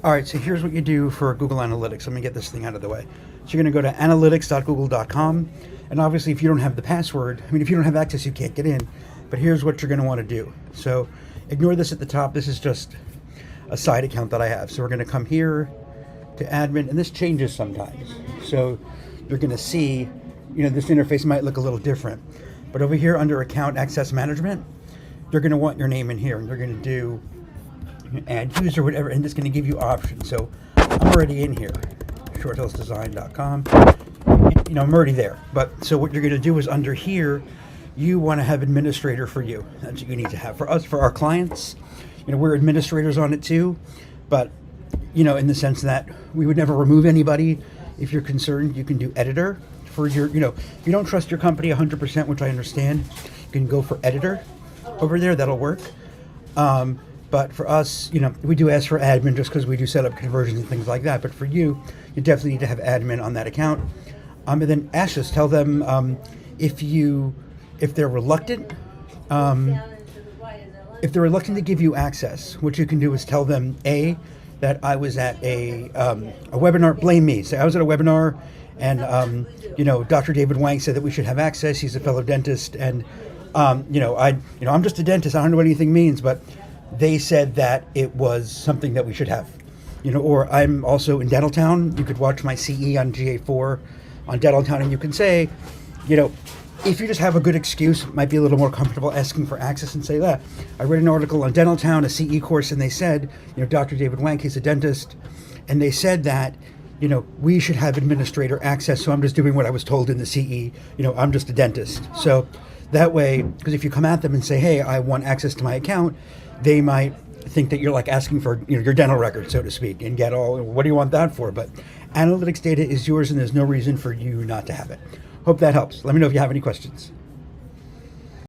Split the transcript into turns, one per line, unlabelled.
All right, so here's what you do for Google Analytics. Let me get this thing out of the way. So you're going to go to analytics.google.com, and obviously if you don't have the password, I mean, if you don't have access, you can't get in, but here's what you're going to want to do. So ignore this at the top. This is just a side account that I have. So we're going to come here to admin, and this changes sometimes. So you're going to see, this interface might look a little different, but over here under account access management, you're going to want your name in here, and you're going to do add user, whatever, and it's going to give you options. So I'm already in here, shorthillsdesign.com. I'm already there. But so what you're going to do is under here, you want to have administrator for you. That's what you need to have. For us, for our clients, we're administrators on it too. But, in the sense that we would never remove anybody. If you're concerned, you can do editor for your, if you don't trust your company 100%, which I understand, you can go for editor over there. That'll work. But for us, we do ask for admin just because we do set up conversions and things like that. But for you, you definitely need to have admin on that account. And then ask us, tell them if they're reluctant, to give you access. What you can do is tell them that I was at a webinar. Blame me. Say I was at a webinar, and Dr. David Wank said that we should have access. He's a fellow dentist, and I'm just a dentist. I don't know what anything means, but they said that it was something that we should have, or I'm also in Dentaltown. You could watch my CE on GA4 on Dentaltown, and you can say, if you just have a good excuse, it might be a little more comfortable asking for access and say that. I read an article on Dentaltown, a CE course, and they said, Dr. David Wank, he's a dentist, and they said that, we should have administrator access, so I'm just doing what I was told in the CE, I'm just a dentist. So that way, because if you come at them and say, hey, I want access to my account, they might think that you're like asking for your dental record, so to speak, and get all, what do you want that for? But analytics data is yours, and there's no reason for you not to have it. Hope that helps. Let me know if you have any questions.